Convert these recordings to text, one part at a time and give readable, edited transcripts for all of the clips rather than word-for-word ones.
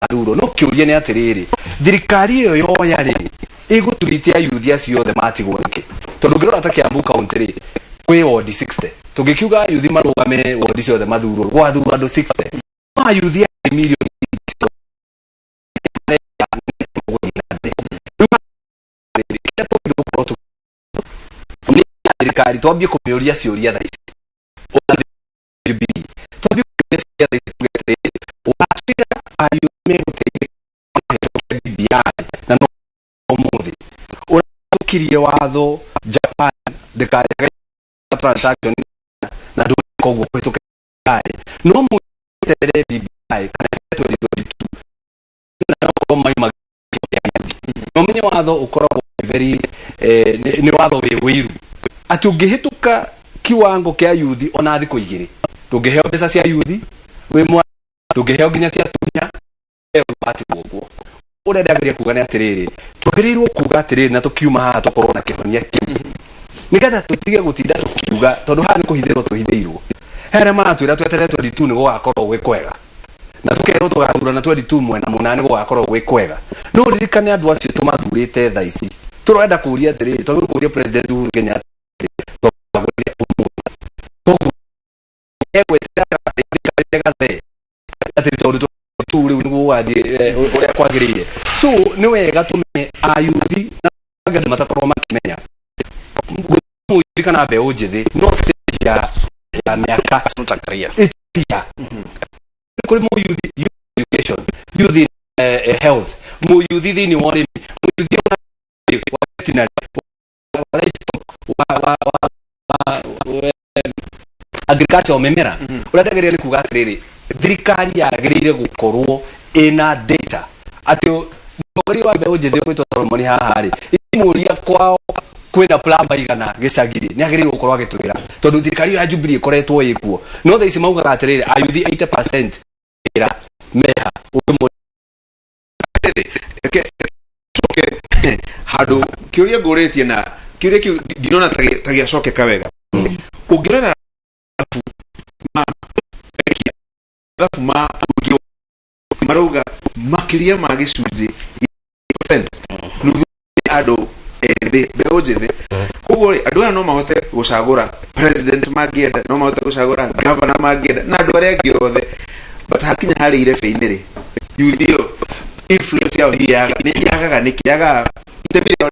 aduro no kiurie ni atiriri thirikari yo yoya ri iguturitia youth acio the matigwo niki tondu ngirora ta Kiambu county ri kwi ward 60 tungikiuga youth marugame ward cio the mathuro gwathura andu 60 ma youth ya million thirikari twambie kumiuria ciuria tha ici twambie kumiuria tha ici watwira ayu meguteithia BBI na no umuthi uratukirie watho Japan ndikari transaction na ndu koguo kwituka no mutere BBI kana 2022 na koma ima no menye watho ukoragwo very ni watho wiru ati ungihituka kiwango kia youth ona thiko igiri ndungiheo mbeca cia youth we mwa ndungiheo nginya cia tunya pati guguo urenda ngiria kuga ni atiriri twagirirwo kuga atiriri na tukiuma haha tukorwo na kihonia kimwe nigetha tutige gutinda tukiuga tondu haha ni kuhithirwo tuhithiirwo here maratwira tweterere 22 ni gugakorwo gwi kwega na tukerwo tugathura na 22 mwena munane gugakorwo gwi kwega no ririkane andu acio tumathurite tha ici turenda kuria atiriri tondu kuria president Uhuru Kenyatta so ni wega tume ayuthi na matakorwo makimenya kana beo njithi no stage ya miaka takaria itia kuri mu youth education youth health mu youth thini wori mu youth na agriculture memera uradageria ni kuga atiriri thirikari yagirire gukorwo ina data ati mugori wa beo njithi kwitwa Solomon haha ri imuria kwao kwina plamba igana gicagiri ni agirire gukorwo agitwira tondu thirikari ya Jubilee ikoretwo ikuo no tha ici maugaga atiriri ayuthi 80% ira meha hadu kiuria nguritie na kiuria kiu ndinona tagiacokeka wega ungirera ma marauga makiria ma gicunji nuthu adu beo njithi koguo andu aya no mahote gucagura president magienda no mahote gucagura governor magienda na andu aria angi othe but hakinya hari irebe-ini ri yuthio influence yao yagaga nikiaga itebire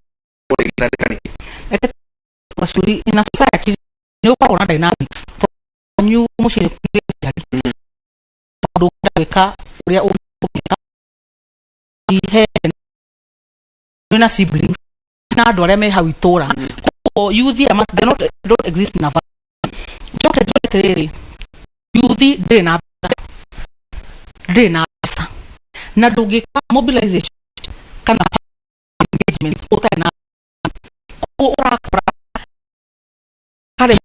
niki masuri in a society ni ukoragwo na dynamics new muciri ndu ndawika uria umika ihe na siblings na andu aria me hau itura ko youth they don't exist in a joke riri youth de na na ndungika mobilization kana engagements utana ko urakora kare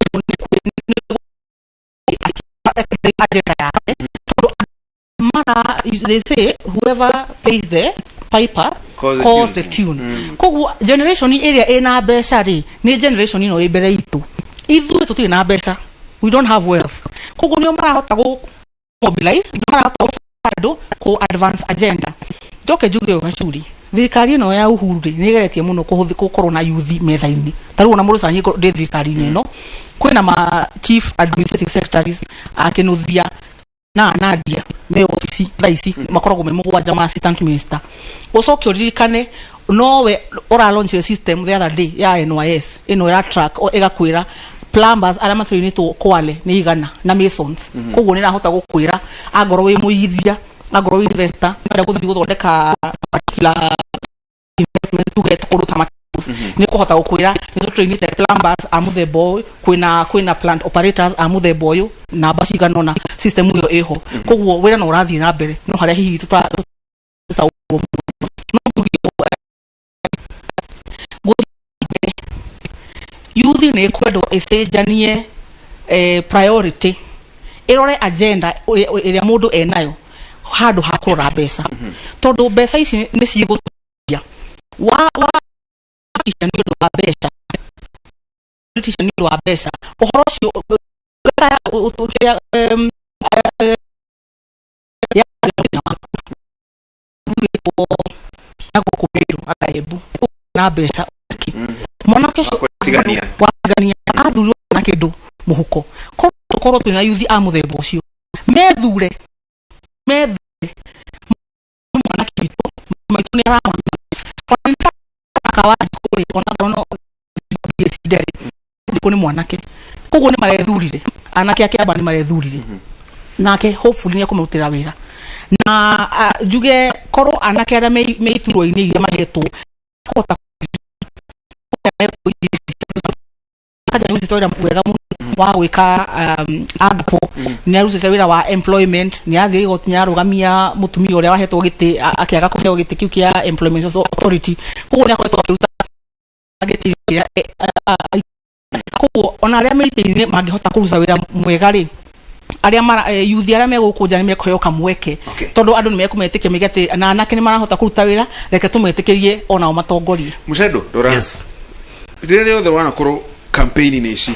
they say whoever plays the piper calls the tune. Kogu generation area ina besa ri ni generation ino ibere itu ithu tuti na besa we don't have wealth kogu ni marahota go mobilize marahota ko advance agenda doke juge washuri thirikari no ya Uhuru ri ni geretie muno kuhuthikorwo na youth metha-ini taru na muruca nyiko de thirikari no kwina ma chief administrative secretaries akinuthia na Nadia me ofisi thaisi makoragwo me mugwanja ma assistant minister ucokio ririkane nowe ora launch the system the other day ya NYS ino ya track igakwira plumbers ara matrini to Kwale ni igana na masons koguo ni rahota gukwira agoro wi muithia agoro investor nda guthi guthondeka particular investment to get kuruta matus ni kuhota gukwira ni train the plumbers amuthe boy kwina plant operators amuthe boy na bashigano na system yo eho koguo wira no urathi na mbere no haria hihi tuta youth ni kwendo isejanie priority irore agenda iria mundu enayo handu hakura mbeca tondu mbeca ici ni cigutuia wa ni wa mbeca ni wa mbeca uhoro cio nako kumeru akaebu na besa mwanake wagania athuri na kindu muhuko ko tokoro twina yuthi a muthemba ucio methure mwanake bito maituni arama akawa kuri ona yesidere ndiko ni mwanake koguo ni marethurire anake ake abani marethurire nake hopefully ni akumutira wira na juge koro anake ara meituro ini iria mahetwo kota kaja yuthi toira mwega wa gwika agapo ni arutite wira wa employment ni athii gotinya rugamia mutumia uria wahetwo giti akiaga kuheo giti kiu kia employment authority koguo ni akoretwo akiruta agiti koguo ona aria meitire mangihota kuruta wira mwega ri aria mara yuthi aria megukuja ni mekoyo kamweke tondu andu ni mekumetekia migati na anake ni marahota kuruta wira reke tumetekerie ona o matongorie Mucedo dora yes rire othe wana koro campaign ni ici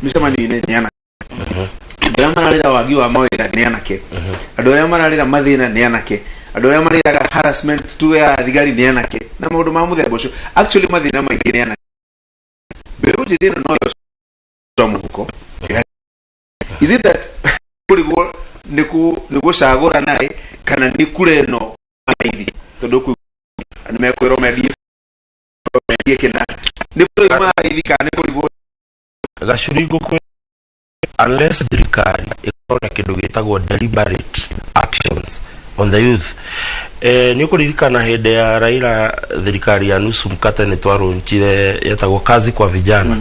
misema ni ana andu aria mararira wagi wa mawira ni anake andu aria mararira mathina ni anake andu aria mararira harassment tu ya thigari ni anake na maundu ma muthemba ucio actually mathina maingi ni anake beru jithina no yo muhuko is it that kuligo niku sagura nai kana ni kureno aithi tondu ku ani mekwiro medie kina ni kuligo aithi kana kuligo gashurigo kwe unless thirikari ikona kindu gitagwo deliberate actions on the youth ni kuririkana hende ya Raila thirikari ya nusu mkate ni twarunchire yetagwo kazi kwa vijana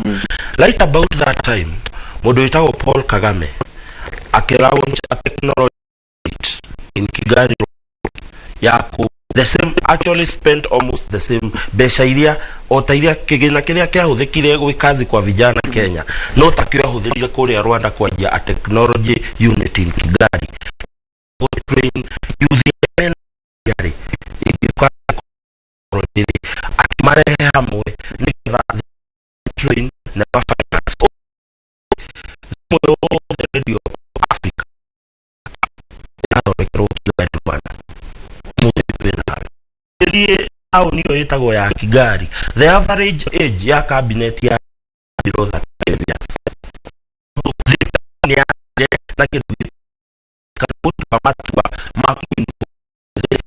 right about that time mundu witagwo Paul Kagame akilaunch a technology in Kigali yako the same actually spent almost the same besha iria otairia kigina kiria kiahuthikire gwi kazi kwa vijana Kenya no takio ahuthirire kuria Rwanda kwa njia a technology unit in Kigali go train youth gari ikwa project akmarehe hamwe ni train na finance moyo radio Africa na rekero Rwanda mudipena au niyo yetagwo ya Kigali the average age ya cabinet ya below 30 years na kitu kabutu kamatua makini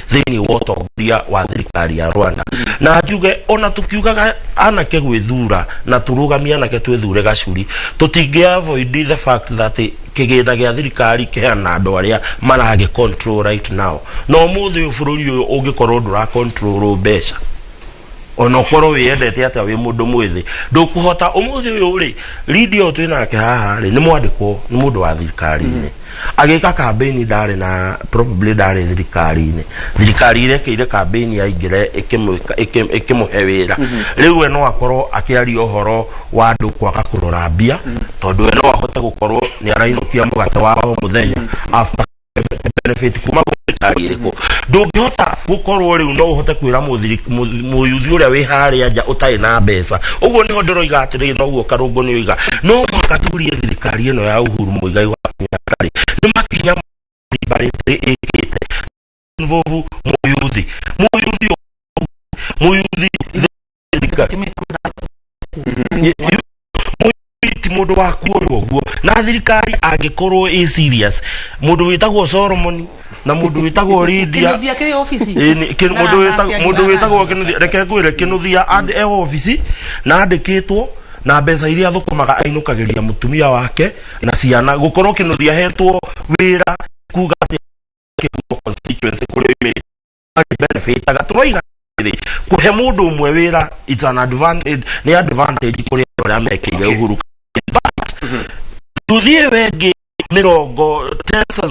thini woto bia wa thirikari ya Rwanda na juge ona tukiugaga anake gwithura na turugamia anake twithure gacuri tutinge avoid the fact that kigenda gya thirikari kihana andu aria marage control right now no muthi bururi uyu ungikorwo ndura control besha ona okoro wiyendete ata wi mundu mwithi ndukuhota umuthi uyu ri radio twinake haha ri ni mwandikwo ni mundu wa thirikari ni agika campaign ndare na probably ndare thirikari irekeire campaign ya ingire ikimuhe wira riu no akorwo akiari ohoro wa andu kwaga kurora mbia tondu no ahote gukorwo ni arainokia mugate wa muthenya after benefit kuma thirikari iriko ndungihota gukorwo riu no uhote kwira muyuthi uria wi haria nja utai na mbeca uguo niho ndiroiga atiri no uguo karungu ni oiga no makaturie thirikari ino ya Uhuru Muigai wa Kenyatta ni makinya barete ikite involve muyuthi mundu wa kuoyo guo na thirikari angikorwo i serious mundu witagwo Solomon na mundu witagwo Lydia mundu witagwo kinuthia reke kwire kinuthia and e office na andikitwo na mbeca iria thukumaga ainukagiria mutumia wake na ciana gukorwo kinuthia hetwo wira kuga constituency kuri benefit agaturoiga kuhe mundu umwe wira it's an advantage ni advantage kuri aria mekeire Uhuru tuthie wengi mirongo tesa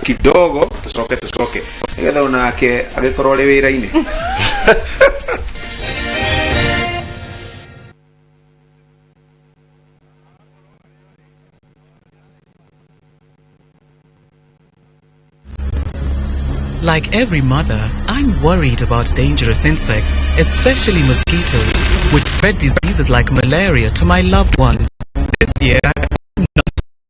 kidogo tusoke nigetha onake agikorwo ri wira-ini Like every mother, I'm worried about dangerous insects, especially mosquitoes, which spread diseases like malaria to my loved ones. This year,